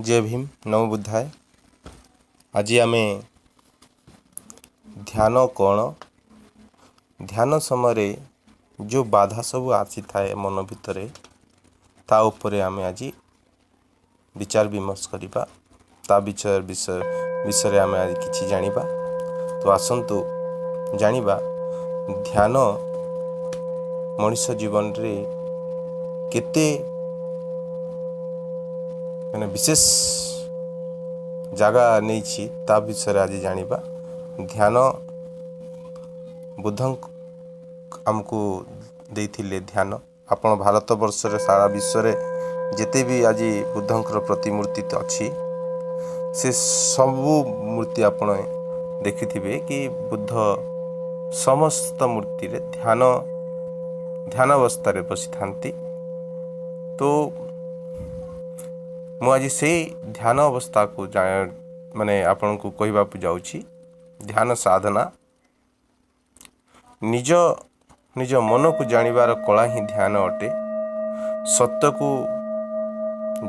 जय भीम नमो बुद्धाय। आज आम ध्यान कौन ध्यान समय जो बाधा सब आसी थाए मन भितर ता उपरे आम आज विचार विमर्श करवा ता विषय आम आज किछि जानिबा। तो आसंतु जानिबा ध्यान मनुष्य जीवन रे केते मैंने विशेष जगह नहीं ता विषय आज जानिबा। ध्यान बुद्ध आमको देइथिले ध्यान आपण भारत वर्ष रे सारा विश्व रे जेते भी आज बुद्धंकर प्रतिमूर्ति अच्छी से सबू मूर्ति आपण देखिथिबे कि बुद्ध समस्त मूर्ति रे ध्यान अवस्था रे बसी थांती। तो मु आज से ध्यान अवस्था को माने आपण को कहबा जाउछि। ध्यान साधना निज मन को जानिबार कला ही ध्यान अटे। सत्य को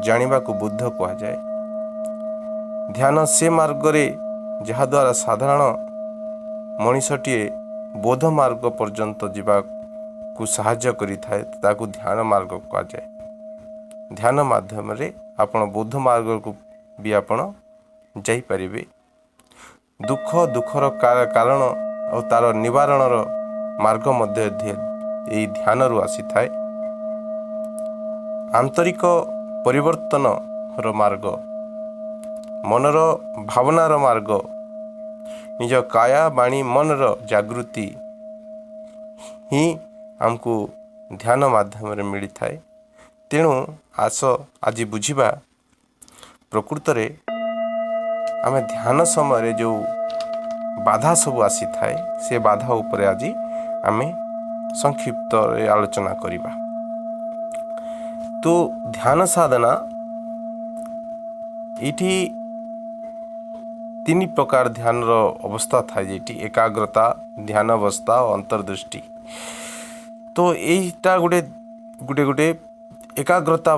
जानिबा को बुद्ध कहा जाए। ध्यान से मार्ग रे जहा द्वारा साधारण मनुष्यटीए बोध मार्ग पर्यंत जीवा को सहाय्य करि थाए ताकू ध्यान मार्ग कहा जाए। ध्यान माध्यम रे आपण बोध मार्ग को भी आपण जाई परिबे। दुखर कारण और तार निवारणर मार्ग मध्य यही ध्यान रु आसी थाए। आंतरिक परिवर्तन रो मार्ग, मनर भावनार मार्ग, निज काया वाणी मनर जागृति ही हमको ध्यान माध्यम रे मिली थाए। तेणु आस आज बुझिबा प्रकृत रे आमे ध्यान समय जो बाधा सब आसी थाए से बाधा उपरे आज आमे संक्षिप्त आलोचना करिबा। तो ध्यान साधना इठी तीन प्रकार ध्यान रो अवस्था था जेटी एकाग्रता, ध्यान अवस्था और अंतर्दृष्टि। तो एटा गुटे एकाग्रता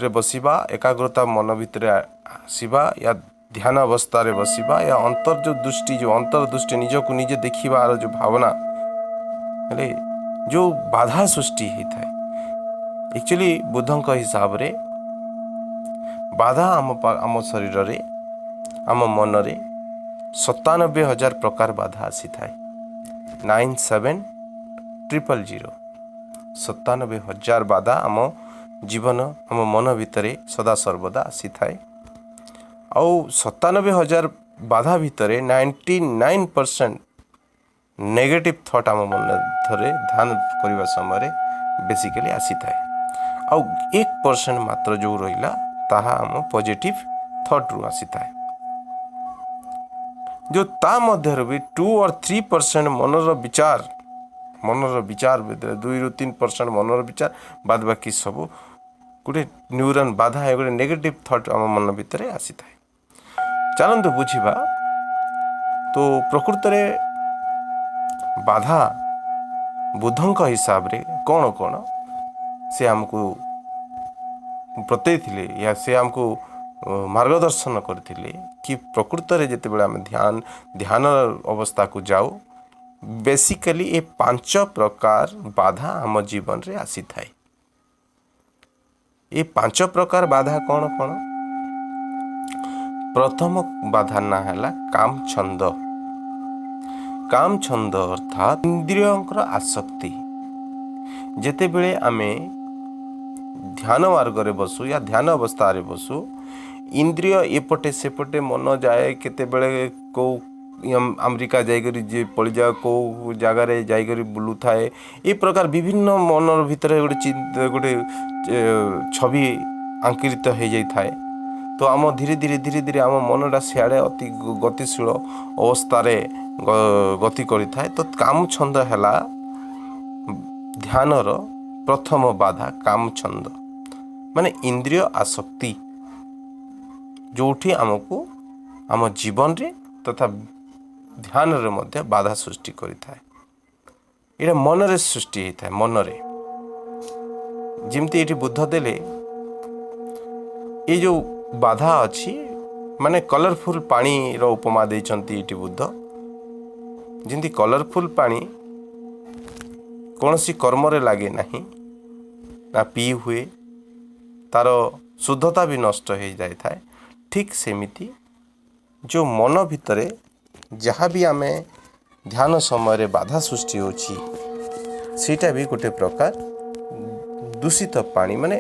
रे बसिबा, एकाग्रता मन भितर आसीबा या ध्यान अवस्था रे बसिबा या अंतर्दृष्टि निज को निजे देखिबार जो भावना हेले जो बाधा सृष्टि होता है। एक्चुअली बुद्धंक हिसाब रे बाधा आम शरीर रे आम मन रे 97,000 प्रकार बाधा आसी थाए। 97,000 97,000 बाधा आम जीवन आम मन भितरे सदा सर्वदा आसी थाए। आउ 97,000 बाधा भितरे 99% नेगेटिव थॉट आम मन थरे ध्यान करने समय बेसिकली आसी थाए। आउ 1% मात्र जो रहिला ताहा आम पॉजिटिव थॉट रु आसी थाए। जो ता मध्य भी 2 और 3% मनर विचार 2 ରୁ 3% मनर विचार बाद बाकी सब गोटे न्यूरन बाधा है, गोटे नेगेटिव थॉट आम मन भितर आसी थाए। चलंतु बुझिबा। तो प्रकृत रे बाधा बुद्धंक हिसाब रे कौन कौन से हमको बतैथिले या से हमको मार्गदर्शन करथिले कि प्रकृत रे जेते बेला हम ध्यान अवस्था को जाऊ बेसिकली ये 5 प्रकार बाधा हम जीवन रे आसी थाए। ये 5 प्रकार बाधा कौन कौन? प्रथम बाधा ना है काम छंद अर्थात इंद्रियंकर आसक्ति। जेते बेले आमे ध्यान मार्ग रे बसु या ध्यान अवस्था रे बसु इंद्रिय एपटे सेपटे मन जाए। केते बेले को अमेरिका जाइकरी जे पड़ी जा को जगार जाइकरी बुलू थाए। ये प्रकार विभिन्न मन भितर गोटे छवि अंकित हो जाई थाए। तो आम धीरे धीरे आम मनटा सियाड़े अति गतिशील अवस्था गति करि थाए। तो काम छंद हैला ध्यानर प्रथम बाधा। काम छंद माने इंद्रिय आसक्ति जोठी आमको आम जीवन रे तथा ध्यान रे मध्य बाधा सृष्टि करि थाए। एटा मन रे सृष्टि होता है। मन रे जिमती ये बुद्ध देले ये जो ବାଧା ଅଛି, ମାନେ କଲରଫୁଲ୍ ପାଣିର ଉପମା ଦେଇଛନ୍ତି ଏଠି ବୁଦ୍ଧ। ଯେମିତି କଲରଫୁଲ୍ ପାଣି କୌଣସି କର୍ମରେ ଲାଗେ ନାହିଁ, ନା ପିଇ ହୁଏ, ତାର ଶୁଦ୍ଧତା ବି ନଷ୍ଟ ହୋଇଯାଇଥାଏ। ଠିକ୍ ସେମିତି ଯେଉଁ ମନ ଭିତରେ ଯାହା ବି ଆମେ ଧ୍ୟାନ ସମୟରେ ବାଧା ସୃଷ୍ଟି ହେଉଛି, ସେଇଟା ବି ଗୋଟେ ପ୍ରକାର ଦୂଷିତ ପାଣି, ମାନେ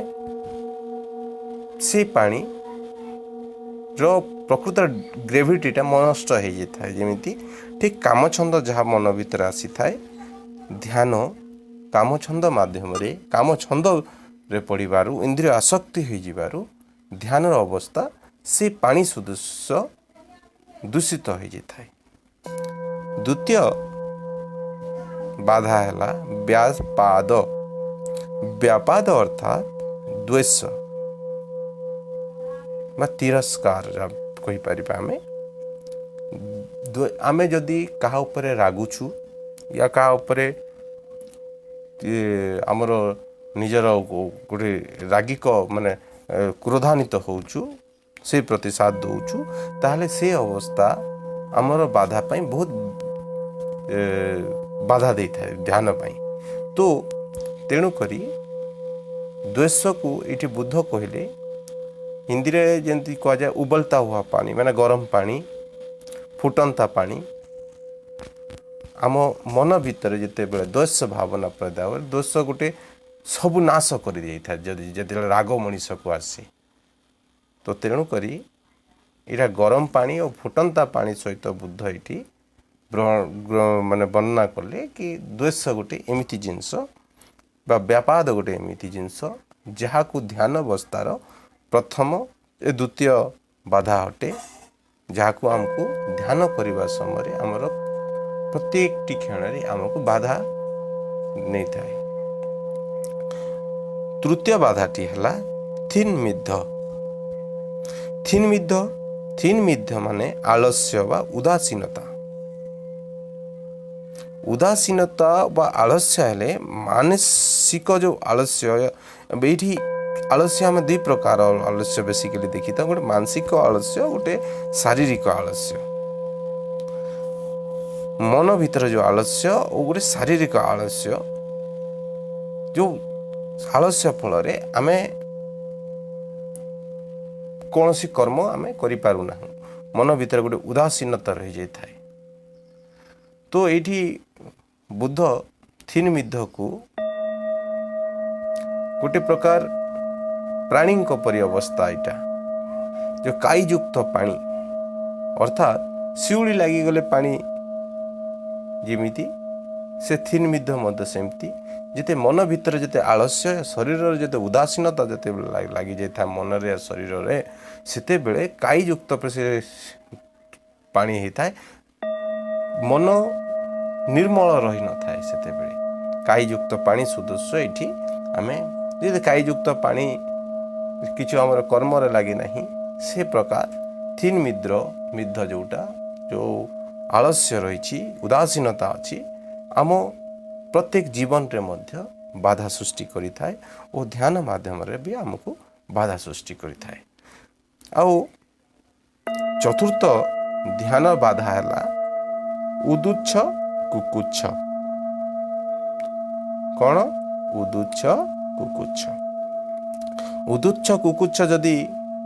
ସେ ପାଣିର ପ୍ରକୃତ ଗ୍ରେଭିଟିଟା ନଷ୍ଟ ହୋଇଯାଇଥାଏ। ଯେମିତି ଠିକ୍ କାମଛନ୍ଦ ଯାହା ମନ ଭିତରେ ଆସିଥାଏ, ଧ୍ୟାନ କାମଛନ୍ଦ ମାଧ୍ୟମରେ, କାମଛନ୍ଦରେ ପଡ଼ିବାରୁ ଇନ୍ଦ୍ରିୟ ଆସକ୍ତି ହୋଇଯିବାରୁ ଧ୍ୟାନର ଅବସ୍ଥା ସେ ପାଣି ସଦୃଶ ଦୂଷିତ ହୋଇଯାଇଥାଏ। ଦ୍ୱିତୀୟ ବାଧା ହେଲା ବ୍ୟାପାଦ। ବ୍ୟାପାଦ ଅର୍ଥାତ୍ ଦ୍ୱେଷ ବା ତିରସ୍କାର କହିପାରିବା। ଆମେ ଯଦି କାହା ଉପରେ ରାଗୁଛୁ ୟା କାହା ଉପରେ ଆମର ନିଜର ଗୋଟେ ରାଗିକ ମାନେ କ୍ରୋଧାନ୍ୱିତ ହେଉଛୁ, ସେ ପ୍ରତିସାଦ ଦେଉଛୁ, ତାହେଲେ ସେ ଅବସ୍ଥା ଆମର ବାଧା ପାଇଁ ବହୁତ ବାଧା ଦେଇଥାଏ ଧ୍ୟାନ ପାଇଁ। ତ ତେଣୁକରି ଦ୍ୱେଷକୁ ଏଇଠି ବୁଦ୍ଧ କହିଲେ, ହିନ୍ଦୀରେ ଯେମିତି କୁହାଯାଏ ଉବଲତା ହୁଆ ପାଣି, ମାନେ ଗରମ ପାଣି, ଫୁଟନ୍ତା ପାଣି। ଆମ ମନ ଭିତରେ ଯେତେବେଳେ ଦ୍ୱେଷ ଭାବନା ପ୍ରଦାନ ହୁଏ, ଦ୍ୱେଷ ଗୋଟେ ସବୁ ନାଶ କରିଦେଇଥାଏ ଯେତେବେଳେ ରାଗ ମଣିଷକୁ ଆସେ। ତ ତେଣୁକରି ଏଇଟା ଗରମ ପାଣି ଓ ଫୁଟନ୍ତା ପାଣି ସହିତ ବୁଦ୍ଧ ଏଇଠି ମାନେ ବର୍ଣ୍ଣନା କଲେ କି ଦ୍ୱେଷ ଗୋଟେ ଏମିତି ଜିନିଷ ବା ବ୍ୟାପାଦ ଗୋଟେ ଏମିତି ଜିନିଷ ଯାହାକୁ ଧ୍ୟାନ ଅବସ୍ଥାର ପ୍ରଥମ ଦ୍ୱିତୀୟ ବାଧା ଅଟେ, ଯାହାକୁ ଆମକୁ ଧ୍ୟାନ କରିବା ସମୟରେ ଆମର ପ୍ରତ୍ୟେକଟି କ୍ଷଣରେ ଆମକୁ ବାଧା ନେଇଥାଏ। ତୃତୀୟ ବାଧାଟି ହେଲା ଥିନ୍ମିଦ୍ଧ। ଥିନ୍ମିଦ୍ଧ ମାନେ ଆଳସ୍ୟ ବା ଉଦାସୀନତା। ଉଦାସୀନତା ବା ଆଳସ୍ୟ ହେଲେ ମାନସିକ ଯେଉଁ ଆଳସ୍ୟ, ଏଇଠି ଆଳସ୍ୟ ଆମେ ଦୁଇ ପ୍ରକାର ଆଳସ୍ୟ ବେସିକାଲି ଦେଖିଥାଉ। ଗୋଟେ ମାନସିକ ଆଳସ୍ୟ, ଗୋଟେ ଶାରୀରିକ ଆଳସ୍ୟ। ମନ ଭିତରେ ଯେଉଁ ଆଳସ୍ୟ ଓ ଗୋଟେ ଶାରୀରିକ ଆଳସ୍ୟ, ଯେଉଁ ଆଳସ୍ୟ ଫଳରେ ଆମେ କୌଣସି କର୍ମ ଆମେ କରିପାରୁନାହୁଁ, ମନ ଭିତରେ ଗୋଟେ ଉଦାସୀନତା ରହିଯାଇଥାଏ। ତ ଏଇଠି ବୁଦ୍ଧ ଥିନ୍ମିଦ୍ଧକୁ ଗୋଟେ ପ୍ରକାର ପ୍ରାଣୀଙ୍କ ପରି ଅବସ୍ଥା, ଏଇଟା ଯେଉଁ କାଇଯୁକ୍ତ ପାଣି, ଅର୍ଥାତ୍ ଶିଉଳି ଲାଗିଗଲେ ପାଣି ଯେମିତି, ସେ ଥିନ୍ମିଦ୍ଧ ମଧ୍ୟ ସେମିତି। ଯେତେ ମନ ଭିତରେ ଯେତେ ଆଳସ୍ୟ, ଶରୀରରେ ଯେତେ ଉଦାସୀନତା ଯେତେବେଳେ ଲାଗିଯାଇଥାଏ ମନରେ ଶରୀରରେ, ସେତେବେଳେ କାଇଯୁକ୍ତ ସେ ପାଣି ହେଇଥାଏ। ମନ ନିର୍ମଳ ରହିନଥାଏ ସେତେବେଳେ। କାଇଯୁକ୍ତ ପାଣି ସଦୃଶ ଏଇଠି ଆମେ ଯଦି କାଇଯୁକ୍ତ ପାଣି କିଛି ଆମର କର୍ମରେ ଲାଗେ ନାହିଁ, ସେ ପ୍ରକାର ଥିନ୍ମିଦ୍ଧ ଯେଉଁ ଆଳସ୍ୟ ରହିଛି, ଉଦାସୀନତା ଅଛି, ଆମ ପ୍ରତ୍ୟେକ ଜୀବନରେ ମଧ୍ୟ ବାଧା ସୃଷ୍ଟି କରିଥାଏ ଓ ଧ୍ୟାନ ମାଧ୍ୟମରେ ବି ଆମକୁ ବାଧା ସୃଷ୍ଟି କରିଥାଏ। ଆଉ ଚତୁର୍ଥ ଧ୍ୟାନ ବାଧା ହେଲା ଉଦୁଚ୍ଛ କୁକୁଚ୍ଛ। କ'ଣ? ଉଦୁଚ୍ଛ କୁକୁଚ୍ଛ। ଉଦୁଚ୍ଛ କୁକୁଚ୍ଛ ଯଦି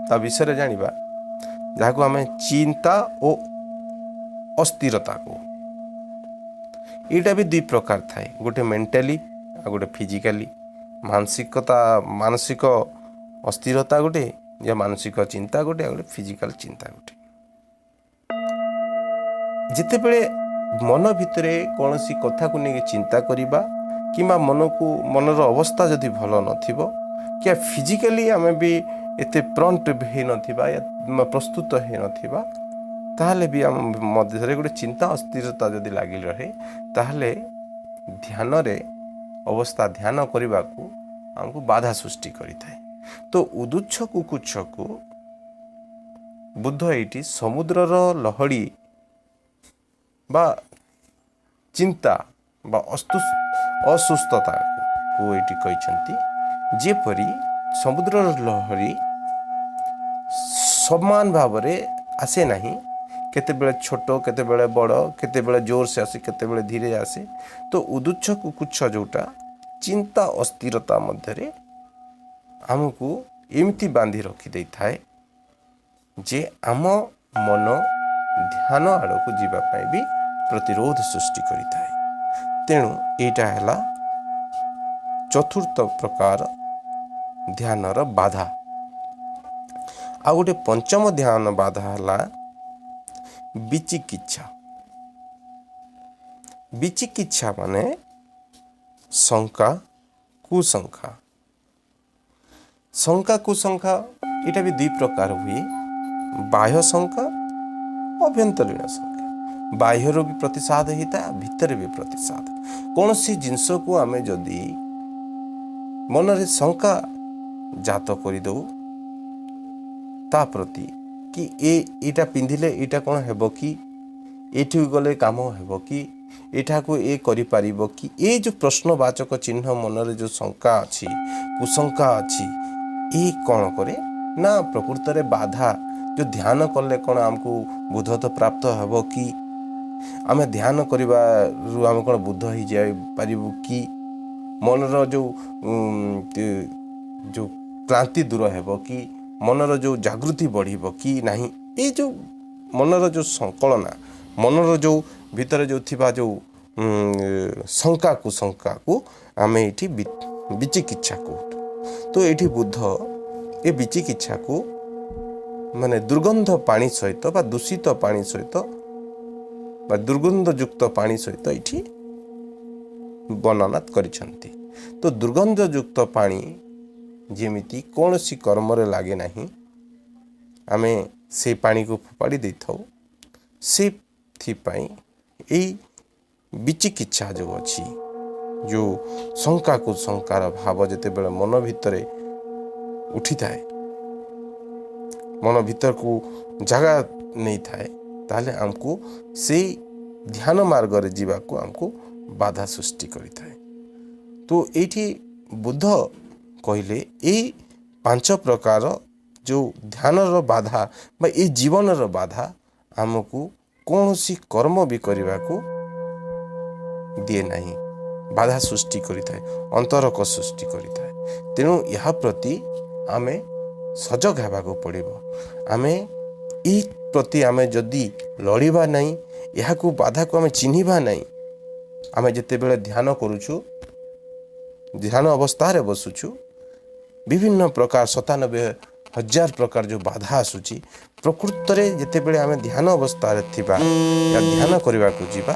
ତା ବିଷୟରେ ଜାଣିବା, ଯାହାକୁ ଆମେ ଚିନ୍ତା ଓ ଅସ୍ଥିରତା କହୁ। ଏଇଟା ବି ଦୁଇ ପ୍ରକାର ଥାଏ, ଗୋଟେ ମେଣ୍ଟାଲି ଆଉ ଗୋଟେ ଫିଜିକାଲି। ମାନସିକ ଅସ୍ଥିରତା ଗୋଟେ, ଯେ ମାନସିକ ଚିନ୍ତା ଗୋଟେ, ଆଉ ଗୋଟେ ଫିଜିକାଲ ଚିନ୍ତା ଗୋଟେ। ଯେତେବେଳେ ମନ ଭିତରେ କୌଣସି କଥାକୁ ନେଇକି ଚିନ୍ତା କରିବା କିମ୍ବା ମନର ଅବସ୍ଥା ଯଦି ଭଲ ନଥିବ, କି ଫିଜିକାଲି ଆମେ ବି ଏତେ ପ୍ରମ୍ପ୍ଟ ହେଇନଥିବା, ପ୍ରସ୍ତୁତ ହେଇନଥିବା, ତାହେଲେ ବି ଆମ ମଧ୍ୟରେ ଗୋଟେ ଚିନ୍ତା ଅସ୍ଥିରତା ଯଦି ଲାଗି ରହେ, ତାହେଲେ ଧ୍ୟାନ କରିବାକୁ ଆମକୁ ବାଧା ସୃଷ୍ଟି କରିଥାଏ। ତ ଉଦୁଚ୍ଛ କୁକୁଚ୍ଛକୁ ବୁଦ୍ଧ ଏଇଠି ସମୁଦ୍ରର ଲହଡ଼ି ବା ଚିନ୍ତା ବା ଅସୁସ୍ଥତାକୁ ଏଇଠି କହିଛନ୍ତି। ଯେପରି ସମୁଦ୍ରର ଲହରୀ समान भाव में आसे नहीं, केतेबेले छोट केतेबेले बड़, केतेबेले जोर से आसे केतेबेले धीरे आसे। तो उदुच्छ कुकुच्छ जोटा चिंता अस्थिरता मध्य आमको एमती बांधी रखी दे थाए जे आम मन ध्यान आड़ को जीवाई भी प्रतिरोध सृष्टि करिथाए। तेणु एटा हैला चतुर्थ प्रकार ध्यानर बाधा। आ गोटे पंचम ध्यान बाधा हैला विचिकिच्छा। विचिकिच्छा माने शंका कुशंका। शंका कुशंका इटा भी दुई प्रकार हुए, बाह्य शंका अभ्यंतरीण शंका। बाह्य भी प्रतिषाद होता है, भितर भी प्रतिषाद। कौन सी जिनस को आमे जदि मन रे शंका जात करदे ता प्रति कि एटा पिंधिले एटा कौन हेबो कि, एठी गले काम हेबो कि, एठा को ए करि पारिबो कि, ए जो प्रश्नवाचक चिन्ह मन रे जो शंका अछि कुशंका अछि, ए कौन करे ना प्रकृत रे बाधा। जो ध्यान कले कौन आमको बुद्धत्व प्राप्त हेबो कि, आमे ध्यान करबा रु आम कौन बुद्ध हो जाय पारिबु कि, मनर जो क्लांति दूर हेबो कि, मनर जो जागृति बढ़िबो कि नहीं। ये जो मनर जो संकलना, मनर जो भीतर जो थिबा जो शंका कुशंका को आमे एठी विचिकिच्छा कहू। तो एठी बुद्ध ए विचिकिच्छा को माने दुर्गंध पानी सहित बा दूषित पानी सहित बा दुर्गंध युक्त पानी सहित एठी वर्णना करिसंती। तो दुर्गंध युक्त पानी जेमिति कौन सी कर्म रे लागे नहीं, आमे से पानी को फोपाड़ी दे थाउ। से थी पाई ए विचिकिच्छा जो अच्छी, जो शंका को शंकार भाव जेते बेले मन भितरे उठी थाए, मन भीतर को जगह नहीं थाए, ताले हमको से ध्यान मार्ग रे जीवा को हमको बाधा सृष्टि करि थाए। तो एठी बुद्ध कहले ए पांच प्रकार जो ध्यान रो बाधा बा ए जीवन रो बाधा हमको कौन सी कर्म भी करने को दिए नहीं, बाधा सृष्टि करिथाए, अंतरक सृष्टि करिथाए। तेणु यह प्रति आमे सजग हेबाको पड़िबो। आमे ई प्रति आमे जदि लड़िबा नहीं, यह को बाधा को आमे चिन्हिबा नहीं, आमे जेते बेले ध्यान करूछु, ध्यान अवस्था रे बसुछु, विभिन्न प्रकार 97,000 प्रकार जो बाधा आसुची, प्रकृत रे जेते बेले आमे ध्यान अवस्था रे थिबा या ध्यान करबा को जीवा